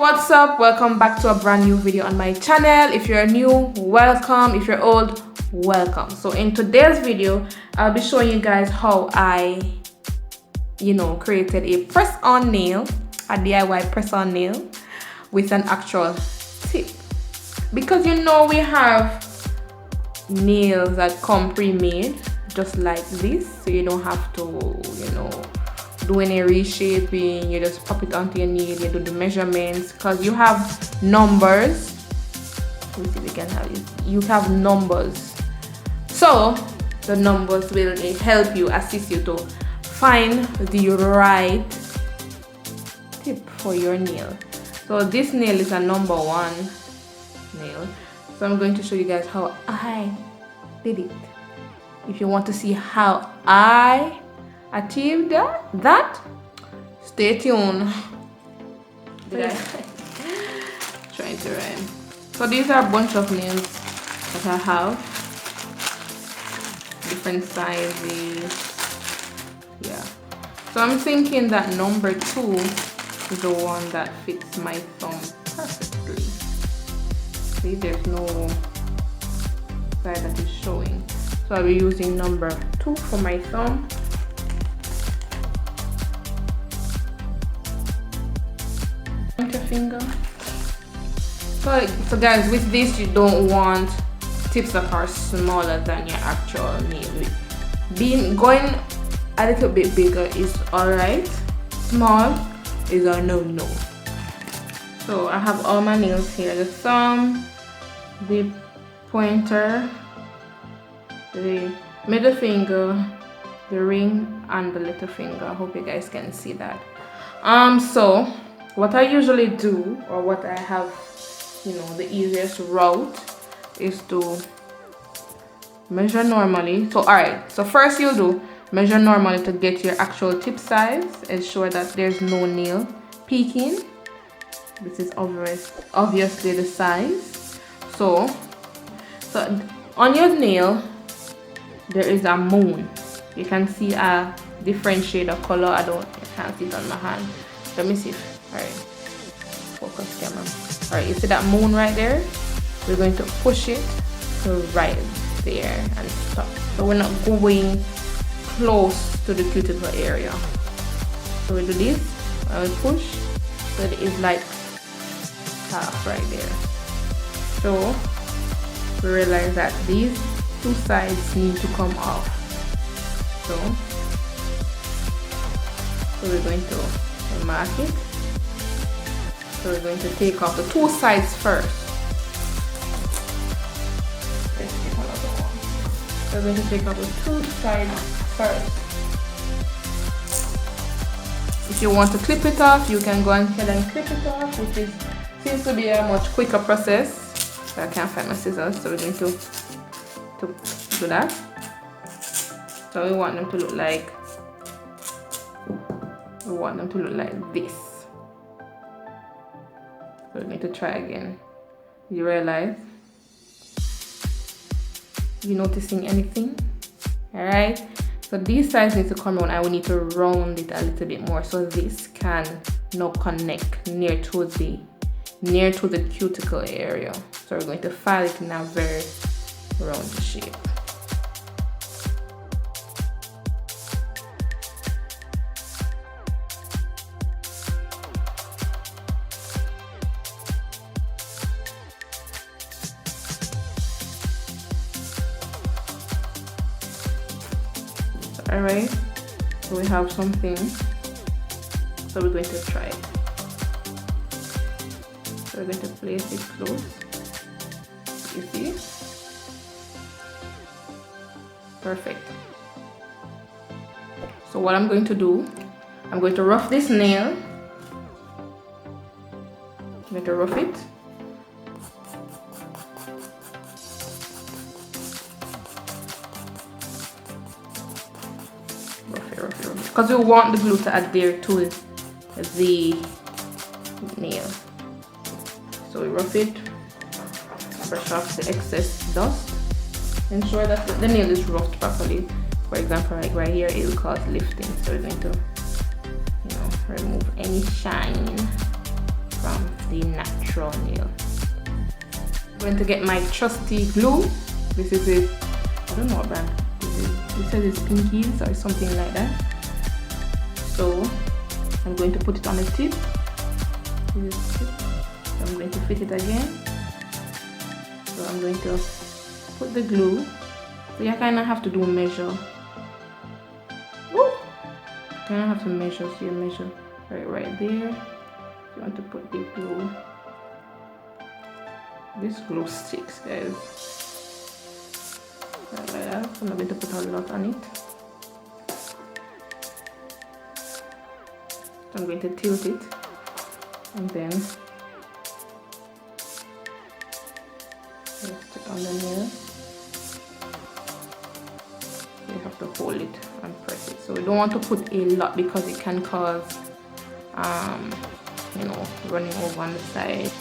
what's up? Welcome back to a brand new video on my channel. If you're new, welcome. If you're old, welcome. So in today's video, I'll be showing you guys how I created a press-on nail, a DIY press-on nail with an actual tip, because we have nails that come pre-made just like this, so you don't have to do any reshaping. You just pop it onto your nail, you do the measurements, because you have numbers. Let me see if we can have it. You have numbers, so the numbers will help you, assist you to find the right tip for your nail. So this nail is a number 1 nail, so I'm going to show you guys how I did it. If you want to see how I achieved that, stay tuned. Trying to rhyme. So these are a bunch of nails that I have, different sizes. Yeah, so I'm thinking that number 2 is the one that fits my thumb perfectly. See, there's no side that is showing, so I'll be using number 2 for my thumb. Point your finger. So guys, with this you don't want tips that are smaller than your actual nail. Going a little bit bigger is alright, small is a no-no. So I have all my nails here: the thumb, the pointer, the middle finger, the ring, and the little finger. I hope you guys can see that. So what I usually do, or what I have, the easiest route is to measure normally. So alright, so first you'll do measure normally to get your actual tip size. Ensure that there's no nail peeking. This is obviously the size. So on your nail there is a moon. You can see a different shade of color. I can't see it on my hand. Let me see. Alright, focus camera. Alright, you see that moon right there? We're going to push it to right there and stop. So we're not going close to the cuticle area. So we do this and we push, so it is like half right there. So we realize that these 2 sides need to come off. So we're going to mark it. So we're going to take off the 2 sides first. Let's take another one. So we're going to take off the 2 sides first. If you want to clip it off, you can go ahead and clip it off, which seems to be a much quicker process. I can't find my scissors, so we're going to do that. So we want them to look like this. So we're going to try again. You realize? You noticing anything? Alright, so these sides need to come around, and we need to round it a little bit more so this can now connect near to the cuticle area. So we're going to file it in a very round shape. Alright, so we have something, so we're going to try it. So we're going to place it close. You see? Perfect. So what I'm going to do, I'm going to rough this nail. I'm going to rough it. Because we want the glue to adhere to the nail. So we rough it, brush off the excess dust, ensure that the nail is roughed properly. For example, like right here, it will cause lifting. So we're going to remove any shine from the natural nail. I'm going to get my trusty glue. This is it. I don't know what brand this is. It says it's Pinkies or something like that. So I'm going to put it on the tip. So I'm going to fit it again. So I'm going to put the glue. So you kind of have to do measure. Woo! You kind of have to measure. So you measure right there. You want to put the glue. This glue sticks, guys. Right like that. So I'm not going to put a lot on it. So I'm going to tilt it, and then rest it on the nail. You have to hold it and press it. So we don't want to put a lot because it can cause, you know, running over on the side.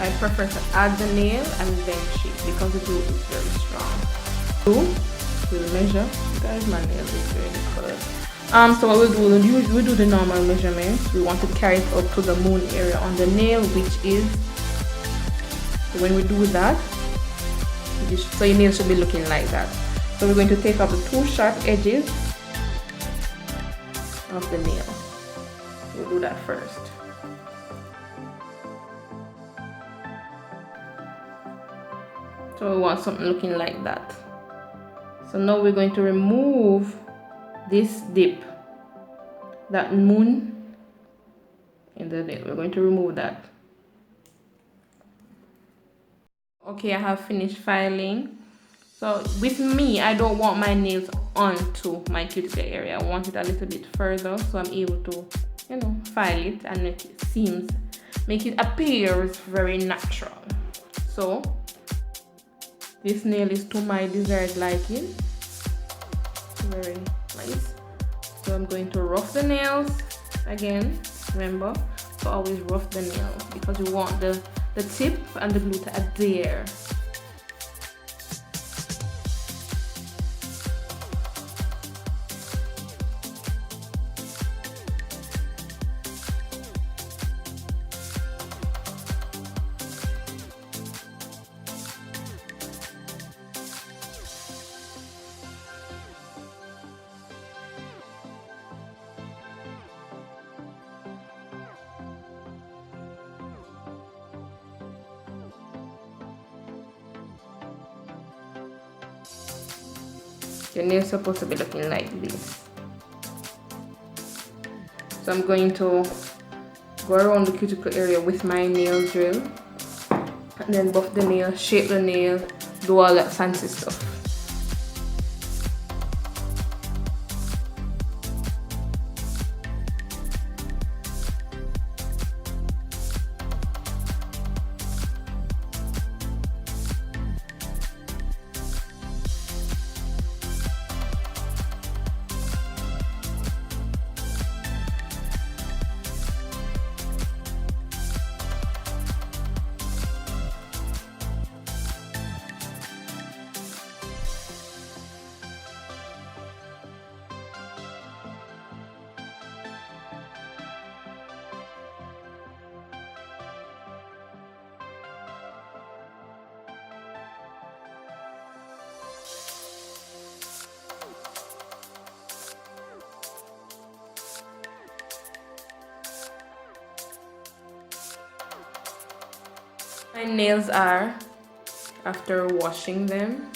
I prefer to add the nail and then shape because the glue is very strong. Glue, we'll measure. Guys, my nail is very colored. So what we'll do, we do the normal measurements. We want to carry it up to the moon area on the nail, which is, so when we do that, so your nail should be looking like that. So we're going to take off the two sharp edges of the nail. We'll do that first. So we want something looking like that. So now we're going to remove this dip, that moon in the nail. We're going to remove that. Okay, I have finished filing. So with me, I don't want my nails onto my cuticle area. I want it a little bit further so I'm able to, you know, file it and make it appear very natural. So this nail is to my desired liking. Very nice. So I'm going to rough the nails again. Remember to always rough the nail because you want the tip and the glue to adhere. Your nail is supposed to be looking like this. So I'm going to go around the cuticle area with my nail drill and then buff the nail, shape the nail, do all that fancy stuff. My nails are after washing them.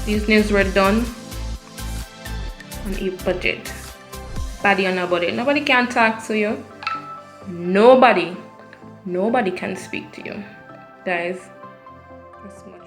These nails were done on a budget. Body on a budget. Nobody can talk to you. Nobody can speak to you, guys. That's much.